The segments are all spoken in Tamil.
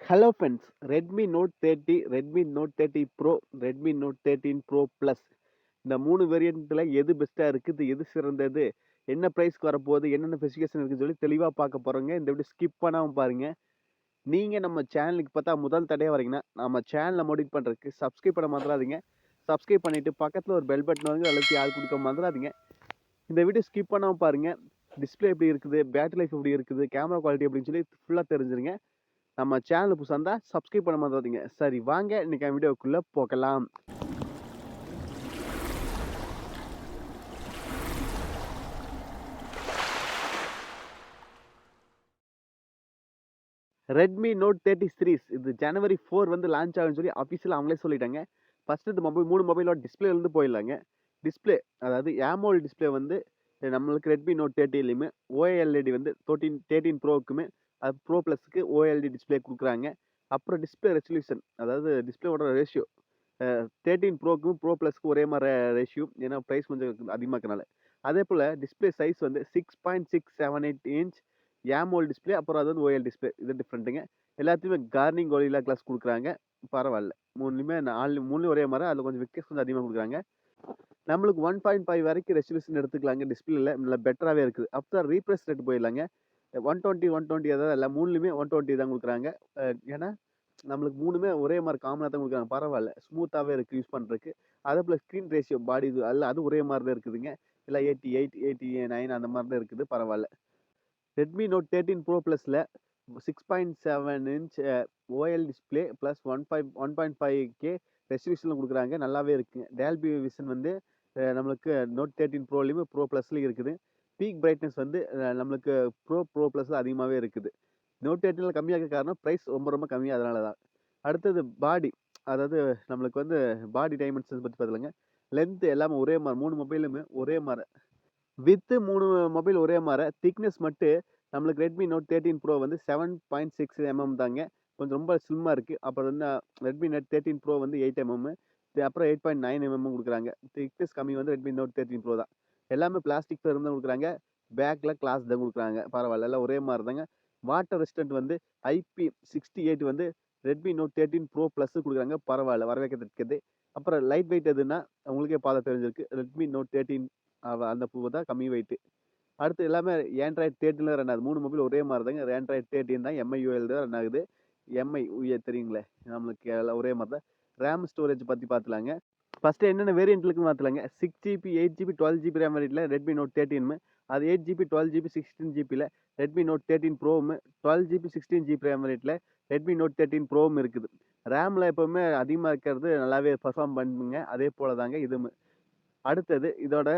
Hello friends, Redmi Note 30, Redmi Note 30 Pro, Redmi Note 13 Pro Plus இந்த 3 வேரியண்ட்ல எது பெஸ்ட்டா இருக்குது, எது சிறந்தது, என்ன பிரைஸ்க்கு வரப்போகுது, என்னென்ன ஸ்பெசிஃபிகேஷன் இருக்குன்னு சொல்லி தெளிவா பார்க்க போறோங்க. இந்த வீடியோ ஸ்கிப் பண்ணாம பாருங்க. நீங்க நம்ம சேனலுக்கு பார்த்தா முதல் தடவையா வரீங்கன்னா, நம்ம சேனலை மோடிஃபை பண்றதுக்கு சப்ஸ்கிரைப் பண்ண மறந்துடாதீங்க. சப்ஸ்கிரைப் பண்ணிட்டு பக்கத்துல ஒரு பெல் பட்டன் வந்து அழுத்தி ஆள் கொடுக்க மறந்துடாதீங்க. இந்த வீடியோ ஸ்கிப் பண்ணாம பாருங்க. டிஸ்பிளே எப்படி இருக்குது, பேட்டரி லைஃப் எப்படி இருக்குது, கேமரா குவாலிட்டி எப்படின்னு சொல்லி ஃபுல்லா தெரிஞ்சிருங்க. நம்ம சேனல் புதுசாக இருந்தால் சப்ஸ்கிரைப் பண்ண மறந்துடாதீங்க. சரி வாங்க இன்னைக்கு வீடியோக்குள்ளே போகலாம். ரெட்மி நோட் 30 சீரிஸ் இது ஜனவரி 4 வந்து லான்ச் ஆகுன்னு சொல்லி அஃபிஷியலாக அவங்களே சொல்லிட்டாங்க. ஃபர்ஸ்ட் இந்த மொபைல் 3 மொபைலோட டிஸ்பிளேலேருந்து போயிடலாங்க. டிஸ்பிளே அதாவது AMOLED டிஸ்பிளே வந்து நம்மளுக்கு ரெட்மி நோட் 30லையுமே OLED வந்து 13 ப்ரோவுக்குமே அது ப்ரோ ப்ளஸ்க்கு OLED டிஸ்பிளே கொடுக்குறாங்க. அப்புறம் டிஸ்பிளே ரெசல்யூஷன் அதாவது டிஸ்பிளேவோட ரேஷியோ 13 ப்ரோக்கும் ப்ரோ ப்ளஸ்க்கு ஒரே மாதிரி ரேஷியோ, ஏன்னா ப்ரைஸ் கொஞ்சம் அதிகமாக இருக்கனால. அதே போல் டிஸ்பிளே சைஸ் வந்து 6.678 இன்ச் AMOLED டிஸ்பிளே, அப்புறம் அது வந்து OLED டிஸ்பிளே, இது டிஃப்ரெண்ட்டுங்க. எல்லாத்தையுமே கார்னிங் கோரில்லா கிளாஸ் கொடுக்குறாங்க. பரவாயில்ல, மூணுலையும் ஒரே மாதிரி, அதில் கொஞ்சம் விக்கெட்ஸ் கொஞ்சம் அதிகமாக கொடுக்குறாங்க. நம்மளுக்கு 1.5 வரைக்கும் ரெசல்யூஷன் எடுத்துக்கலாங்க. டிஸ்பிளேல நல்லா பெட்டராகவே இருக்குது. அப்புறம் ரீப்ரெஸ் ரேட் போயிடலாங்க. 120 அதாவது இல்லை மூணுலையுமே 120 தான் கொடுக்குறாங்க. ஏன்னா நம்மளுக்கு மூணுமே ஒரே மாதிரி காமனாக தான் கொடுக்குறாங்க. பரவாயில்ல, ஸ்மூத்தாகவே இருக்குது யூஸ் பண்ணுறதுக்கு. அதே போல் ஸ்க்ரீன் ரேஷியோ பாடி இது அல்ல அது ஒரே மாதிரி தான் இருக்குதுங்க. இல்லை 88 89 அந்த மாதிரி தான் இருக்குது. பரவாயில்ல. ரெட்மி நோட் 13 ப்ரோ ப்ளஸில் 6.7 inch OL display plus 1.5K ரெசல்யூஷனில் கொடுக்குறாங்க. நல்லாவே இருக்குங்க. டேல்பி விஷன் வந்து நம்மளுக்கு நோட் 13 ப்ரோலையுமே ப்ரோ ப்ளஸ்லையும் இருக்குது. பீக் பிரைட்னஸ் வந்து நம்மளுக்கு ப்ரோ ப்ளஸில் அதிகமாகவே இருக்குது. நோட் 13 கம்மியாக காரணம் ப்ரைஸ் ரொம்ப ரொம்ப கம்மியாக, அதனால தான். அடுத்தது பாடி, அதாவது நம்மளுக்கு வந்து பாடி டைமென்ஷன்ஸ் பற்றி பார்த்துலங்க. லென்த் எல்லாமே ஒரே மாதிரி, 3 மொபைலுமே ஒரே மாதிரி. வித்து 3 மொபைல் ஒரே மாதிரி. திக்னஸ் மட்டும் நம்மளுக்கு ரெட்மி நோட் 13 ப்ரோ வந்து 7.6 mm தாங்க, கொஞ்சம் ரொம்ப ஸ்லிம்மாக இருக்குது. அப்புறம் வந்து ரெட்மி நோட் 13 ப்ரோ வந்து 8 mm, அப்புறம் 8.9 mm கொடுக்குறாங்க. திக்னஸ் கம்மி வந்து ரெட்மி நோட் 13 ப்ரோ தான். எல்லாமே பிளாஸ்டிக் ஃபேர் தான் கொடுக்குறாங்க. பேக்கில் கிளாஸ் தான் கொடுக்குறாங்க. பரவாயில்ல, எல்லாம் ஒரே மாதிரி தாங்க. வாட்டர் ரெசிஸ்டன்ட் வந்து IP68 வந்து ரெட்மி நோட் 13 ப்ரோ ப்ளஸ் கொடுக்குறாங்க. பரவாயில்ல, வரவேற்கத்தக்கது. அப்புறம் லைட் வெயிட் எதுன்னா உங்களுக்கே பார்த்து தெரிஞ்சிருக்கு. ரெட்மி நோட் 13 அந்த பூ தான் கம்மி வெயிட்டு. அடுத்து எல்லாமே ஆண்ட்ராய்டு 13 ரன் ஆகுது. 3 மொபைல் ஒரே மாதிரி தாங்க. ஆண்ட்ராய்டு 13 தான், MIUI தான் ரன் ஆகுது. MIUI தெரியுங்களே, நம்மளுக்கு எல்லாம் ஒரே மாதிரி தான். ரேம் ஸ்டோரேஜ் பற்றி பார்த்துலாங்க. ஃபஸ்ட்டு என்னென்ன வேரியன்ட் இருக்குன்னு பார்த்துலாங்க. 6GB 8GB 12GB ரேம் வேரியண்ட்டில் ரெட்மி நோட் 13 அது 8GB 12GB 16GBயில் ரெட்மி நோட் 13 ப்ரோவும் 12GB 16GB ரேம் வேரியண்ட்டில் ரெட்மி நோட் 13 ப்ரோவும் இருக்குது. ரேமில் எப்போவுமே அதிகமாக இருக்கிறது நல்லாவே பர்ஃபார்ம் பண்ணுங்க. அதே போல் தாங்க இதுவும். அடுத்தது இதோட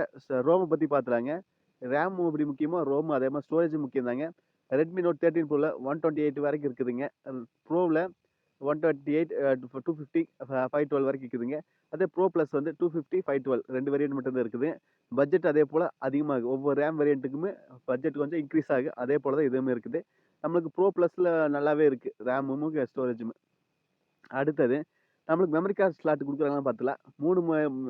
ரோமை பற்றி பார்த்துலாங்க. ரேம் எப்படி முக்கியமோ ரோம் அதே மாதிரி ஸ்டோரேஜ் முக்கியம் தாங்க. ரெட்மி நோட் 13 ப்ரோவில் 128 வரைக்கும் இருக்குதுங்க. ப்ரோவில் 128 250 512 வரைக்கும் இருக்குதுங்க. அதே ப்ரோ ப்ளஸ் வந்து 250 512 2 வேரியன்ட் மட்டும்தான் இருக்குது. பட்ஜெட் அதே போல் அதிகமாகும். ஒவ்வொரு ரேம் வேரியண்ட்டுக்குமே பட்ஜெட் கொஞ்சம் இன்க்ரீஸ் ஆகும். அதே போல் தான் இதுவுமே இருக்குது. நம்மளுக்கு ப்ரோ ப்ளஸில் நல்லாவே இருக்குது ரேமும் ஸ்டோரேஜுமே. அடுத்தது நம்மளுக்கு மெமரி கார்டு ஸ்லாட் கொடுக்குறாங்கன்னு பார்த்துலாம். 3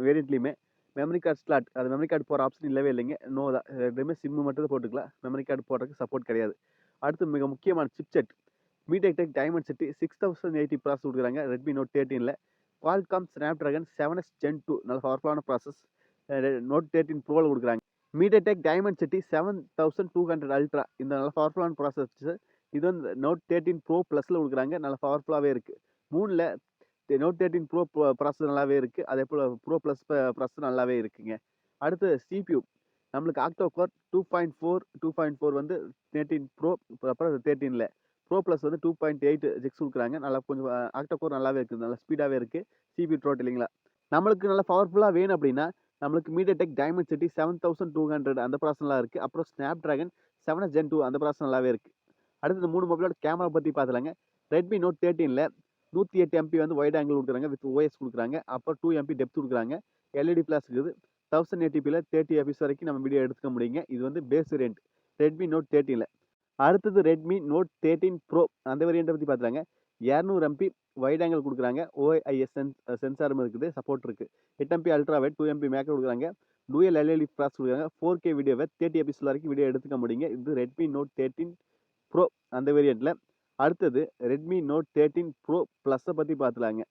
வேரியண்ட்லையுமே மெமரி கார்டு ஸ்லாட், அது மெமரி கார்டு போகிற ஆப்ஷன் இல்லவே இல்லைங்க. நோ தான். ரெண்டுமே சிம்மு மட்டும் தான் போட்டுக்கலாம். மெமரி கார்டு போடுறதுக்கு சப்போர்ட் கிடையாது. அடுத்து மிக முக்கியமான சிப்செட் MediaTek Dimensity 6080 ப்ராசஸ் கொடுக்குறாங்க ரெட்மி நோட் 13ல். Qualcomm Snapdragon 7S Gen 2 நல்ல பவர்ஃபுல்லான ப்ராசஸ் நோட் 13 ப்ரோவில் கொடுக்குறாங்க. MediaTek Dimensity 7200 Ultra இந்த நல்ல பவர்ஃபுல்லான ப்ராசஸ். இது வந்து நோட் 13 ப்ரோ ப்ளஸில் கொடுக்குறாங்க. நல்ல பவர்ஃபுல்லாகவே இருக்குது. 3ல் நோட் 13 ப்ரோ ப்ராசஸ் நல்லாவே இருக்குது. அதே போல் ப்ரோ ப்ளஸ் ப்ராசஸ் நல்லாவே இருக்குங்க. அடுத்து CPU நம்மளுக்கு ஆக்டோ கோர் 2.4 வந்து 13 ப்ரோ, அப்புறம் 13ல் ப்ரோ ப்ளஸ் வந்து 2.8 ஜிக்ஸ் கொடுக்குறாங்க. நல்லா கொஞ்சம் ஆக்டோ கோர் நல்லாவே இருக்குது, நல்லா ஸ்பீடாகவே இருக்குது. CPU த்ரோட் இல்லைங்களா. நம்மளுக்கு நல்லா பவர்ஃபுல்லாக வேணும் அப்படின்னா நம்மளுக்கு MediaTek Dimensity 7200 அந்த ப்ராசஸ் நல்லா இருக்குது. அப்புறம் Snapdragon 7S Gen 2 அந்த ப்ராசஸ் நல்லாவே இருக்குது. அடுத்து இந்த 3 மொபைலோட கேமரா பற்றி பார்த்துலாங்க. ரெட்மி நோட் 13ல் 108 MP வந்து வைட் ஆங்கிள் கொடுக்குறாங்க, வித் OIS கொடுக்குறாங்க. அப்புறம் 2 MP டெப்த் கொடுக்குறாங்க. LED ஃப்ளாஷ் இருக்குது. 1080pல 30 fps வரைக்கும் நம்ம வீடியோ எடுத்துக்க முடியுங்க. இது வந்து பேஸ் வேரியன்ட் ரெட்மி நோட் 13ல். அடுத்தது ரெட்மி நோட் 13 ப்ரோ அந்த வேரியண்ட்டை பற்றி பார்த்துலாங்க. 200 MP வைட் ஆங்கிள் கொடுக்குறாங்க. OIS சென்சாரும் இருக்குது, சப்போர்ட் இருக்குது. 8 MP ultra wide, 2 MP macro கொடுக்குறாங்க. டூயல் LED ஃப்ளாஷ் கொடுக்குறாங்க. 4K வீடியோவை 30 fps வரைக்கும் வீடியோ எடுத்துக்க முடியுங்க. இது ரெட்மி நோட் 13 ப்ரோ அந்த வேரியண்ட்டில். அடுத்தது ரெட்மி நோட் 13 ப்ரோ ப்ளஸ்ஸை பற்றி பார்த்துலாங்க.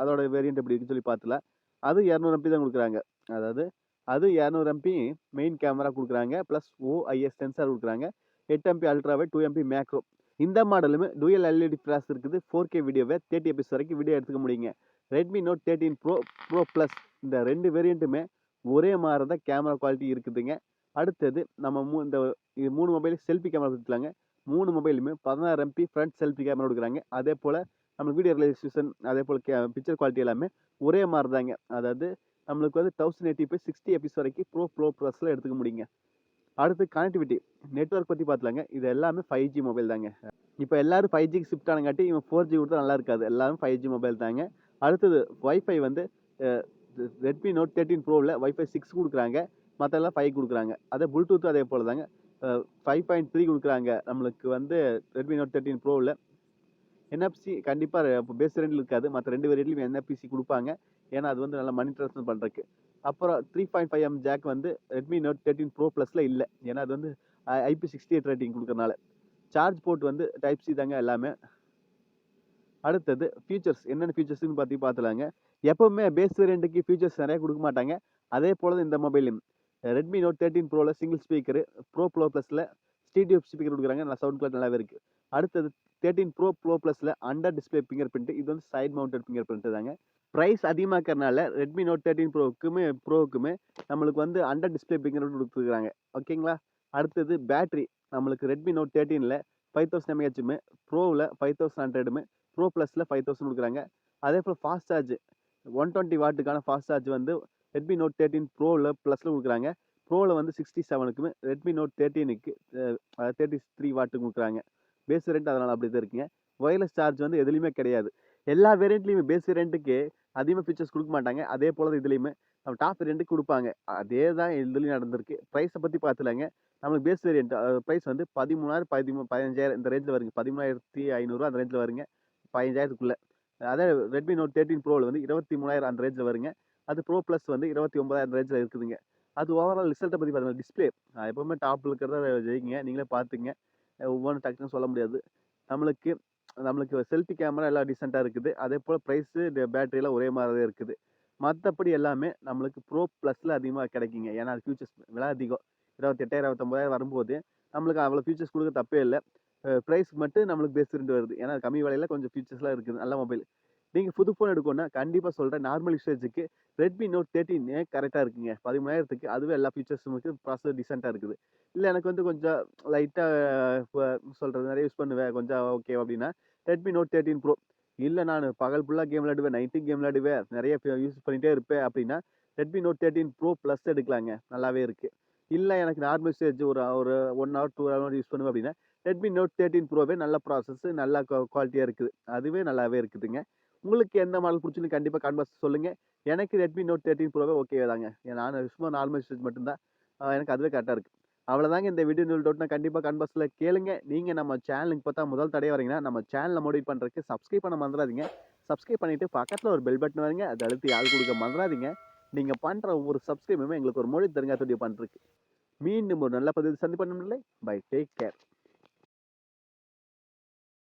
அதோட வேரியண்ட் எப்படி இருக்குன்னு சொல்லி பார்த்துலாம். அது 200 எம்பி தான் கொடுக்குறாங்க. அதாவது அது 200 எம்பி மெயின் கேமரா கொடுக்குறாங்க, ப்ளஸ் ஓஐஎஸ் சென்சார் கொடுக்குறாங்க, 8 எம்பி அல்ட்ராவை, 2 எம்பி மேக்ரோ. இந்த மாடலுமே டூயல் எல்இடி ஃபிளாஷ் இருக்குது. 4K வீடியோவை 30 எபிஎஸ் வரைக்கும் வீடியோ எடுத்துக்க முடியுங்க. Redmi Note 13 pro pro plus இந்த 2 வேரியண்ட்டுமே ஒரே மாதிரி தான் கேமரா குவாலிட்டி இருக்குதுங்க. அடுத்தது நம்ம இந்த 3 மொபைல் செல்ஃபி கேமரா கொடுத்துலாங்க. 3 மொபைலுமே 16 எம்பி ஃப்ரண்ட் செல்ஃபி கேமரா கொடுக்குறாங்க. அதே போல் நம்மளுக்கு வீடியோ ரிலேஷன் அதே போல் பிக்சர் குவாலிட்டி எல்லாமே ஒரே மாதிரி தாங்க. அதாவது நம்மளுக்கு வந்து 1080p 60 எபிஎஸ் வரைக்கும் ப்ரோ ப்ளஸில் எடுத்துக்க முடியுங்க. அடுத்து கனெக்டிவிட்டி நெட்வொர்க் பற்றி பார்த்துலாங்க. இது எல்லாமே 5G மொபைல் தாங்க. இப்போ எல்லாரும் 5Gக்கு ஷிஃப்ட் ஆனங்காட்டி இவன் 4G கொடுத்தா நல்லா இருக்காது. எல்லாரும் 5G மொபைல் தாங்க. அடுத்தது வைஃபை வந்து ரெட்மி நோட் 13 ப்ரோவில் வைஃபை 6 கொடுக்குறாங்க, மற்ற எல்லாம் 5 கொடுக்குறாங்க. அதே ப்ளூடூத் அதே போல் தாங்க. 5.3 கொடுக்குறாங்க நம்மளுக்கு வந்து ரெட்மி நோட் 13 ப்ரோவில். NFC கண்டிப்பாக இப்போ பேஸ் வேரியண்ட்டில் இருக்காது, மற்ற 2 வேரியண்ட்லையும் NFC கொடுப்பாங்க. ஏன்னா அது வந்து நல்லா மணி ட்ரான்ஸ்ஃபர் பண்ணுறதுக்கு. அப்புறம் 3.5mm ஜாக் வந்து ரெட்மி நோட் 13 ப்ரோ ப்ளஸில் இல்லை, ஏன்னா அது வந்து IP68 ரேட்டிங் கொடுக்கறனால. சார்ஜ் போர்ட் வந்து டைப் சி தாங்க எல்லாமே. அடுத்தது ஃபீச்சர்ஸ் என்னென்ன ஃபீச்சர்ஸ்னு பார்த்துலாங்க. எப்பவுமே பேஸ் வேரியண்ட்டுக்கு ஃபீச்சர்ஸ் நிறையா கொடுக்க மாட்டாங்க. அதே போல் இந்த மொபைலும் ரெட்மி நோட் 13 ப்ரோவில் சிங்கிள் ஸ்பீக்கரு, ப்ரோ ப்ளஸில் ஸ்டீடியோ ஸ்பீக்கர் கொடுக்குறாங்க, நல்லா சவுண்ட் குவாலிட்டி நல்லாவே இருக்குது. அடுத்தது 13 ப்ரோ ப்ளஸில் அண்டர் டிஸ்பிளே ஃபிங்கர் பிரிண்ட், இது வந்து சைட் மவுண்டட் ஃபிங்கர் பிரிண்ட் தாங்க. ப்ரைஸ் அதிகமாக இருக்கிறனால ரெட்மி நோட் 13 ப்ரோவுக்குமே நம்மளுக்கு வந்து அண்டர் டிஸ்பிளே ஃபிங்கர் பிரிண்ட் கொடுத்துருக்காங்க. ஓகேங்களா. அடுத்தது பேட்டரி நம்மளுக்கு ரெட்மி நோட் 13ல் 5000 mAh, ப்ரோவில் 5100, ப்ரோ ப்ளஸில் 5000 கொடுக்குறாங்க. அதே போல் ஃபாஸ்ட் சார்ஜ் 120 வாட்டுக்கான ஃபாஸ்ட் சார்ஜ் வந்து ரெட்மி நோட் 13 ப்ரோவில் ப்ளஸில் கொடுக்குறாங்க. ப்ரோவில் வந்து 67க்குமே, ரெட்மி நோட் 13க்கு 33 வாட்டு கொடுக்குறாங்க. பேஸ் வேரியண்ட் அதனால் அப்படி தான் இருக்குங்க. ஒயர்லெஸ் சார்ஜ் வந்து எதுலையுமே கிடையாது. எல்லா வேரியண்ட்லையுமே பேஸ் வேரியண்ட்டுக்கு அதிகமாக ஃபீச்சர்ஸ் கொடுக்க மாட்டாங்க. அதே போல் தான் இதுலேயுமே நம்ம டாப் வேரியண்ட்டுக்கு கொடுப்பாங்க. அதே தான் இதுலேயும் நடந்திருக்கு. ப்ரைஸை பற்றி பார்த்துலாங்க. நம்மளுக்கு பேஸ் வேரியண்ட் ப்ரைஸ் வந்து 13,000 15,000 இந்த ரேஞ்சில் வருங்க. 13,500 அந்த ரேஞ்சில் வருங்க, 15,000க்குள்ளே. அதே ரெட்மி நோட் 13 ப்ரோவில் வந்து 23,000 அந்த ரேஞ்சில் வருங்க. அது ப்ரோ ப்ளஸ் வந்து 29,000 அந்த ரேஞ்சில் இருக்குதுங்க. அது ஓவரால் ரிசல்ட்டை பற்றி பார்த்தீங்கன்னா டிஸ்பிளே எப்போவுமே டாப்பில் இருக்கிறத ஜெயிங்க, நீங்களே பார்த்துங்க. ஒவ்வொன்றும் டக்குன்னு சொல்ல முடியாது. நம்மளுக்கு செல்ஃபி கேமரா எல்லாம் டீசெண்டாக இருக்குது. அதே போல் ப்ரைஸு பேட்டரியெல்லாம் ஒரே மாதிரி தான் இருக்குது. மற்றபடி எல்லாமே நம்மளுக்கு ப்ரோ ப்ளஸில் அதிகமாக கிடைக்குங்க. ஏன்னா அது ஃபியூச்சர்ஸ் விலை அதிகம். 28,000 29,000 வரும்போது நம்மளுக்கு அவ்வளோ ஃபியூச்சர்ஸ் கொடுக்க தப்பே இல்லை. ப்ரைஸ் மட்டும் நம்மளுக்கு பேஸ் வேரியண்ட் வருது. ஏன்னா கம்மி விலையில் கொஞ்சம் ஃபியூச்சர்ஸ்லாம் இருக்குது. நல்ல மொபைல். நீங்கள் புது ஃபோன் எடுக்கணும்னா கண்டிப்பாக சொல்கிறேன், நார்மல் யூசேஜுக்கு ரெட்மி நோட் 13 கரெக்டாக இருக்குங்க. 13,000க்கு அதுவே எல்லா ஃபீச்சர்ஸும் இருக்குது, ப்ராசஸர் டீசெண்டாக இருக்குது. இல்லை எனக்கு வந்து கொஞ்சம் லைட்டாக சொல்கிறது நிறைய யூஸ் பண்ணுவேன், கொஞ்சம் ஓகே அப்படின்னா ரெட்மி நோட் 13 ப்ரோ. இல்லை நான் பகல் ஃபுல்லாக கேம் விளையாடுவேன், நைட்டும் கேம் விளையாடுவேன், நிறைய யூஸ் பண்ணிகிட்டே இருப்பேன் அப்படின்னா ரெட்மி நோட் 13 ப்ரோ ப்ளஸ் எடுக்கலாங்க, நல்லாவே இருக்குது. இல்லை எனக்கு நார்மல் யூசேஜ் ஒரு 1 ஹவர் 2 ஹவர் யூஸ் பண்ணுவேன் அப்படின்னா ரெட்மி நோட் 13 ப்ரோவே நல்ல ப்ராசஸ், நல்ல குவாலிட்டியாக இருக்குது, அதுவே நல்லாவே இருக்குதுங்க. உங்களுக்கு எந்த மாடல் பிடிச்சுன்னு கண்டிப்பாக கன்வர்ஸ் சொல்லுங்கள். எனக்கு ரெட்மி நோட் 13 ப்ரோவே ஓகே தாங்க. நான் சும்மா நார்மல் யூசேஜ் மட்டும்தான், எனக்கு அதுவே கரெக்டாக இருக்குது. அவ்வளோதாங்க. இந்த வீடியோ டவுட்னா கண்டிப்பாக கன்வர்ஸில் கேளுங்க. நீங்கள் நம்ம சேனலுக்கு பார்த்தா முதல் தடையாக வரீங்கன்னா நம்ம சேனலை மோடிஃபை பண்ணுறதுக்கு சப்ஸ்கிரைப் பண்ண மறந்துடாதீங்க. சப்ஸ்கிரைப் பண்ணிவிட்டு பக்கத்தில் ஒரு பெல் பட்டன் வருங்க, அதை அழுத்தி ஆள் கொடுக்க மறந்துடாதீங்க. நீங்கள் பண்ணுற ஒவ்வொரு சப்ஸ்கிரைபுமே எங்களுக்கு ஒரு மோடி தருங்க துடிய பண்ணுறதுக்கு. மீண்டும் ஒரு நல்ல பதிவு சந்திப்பண்ணில்லை. By, take care.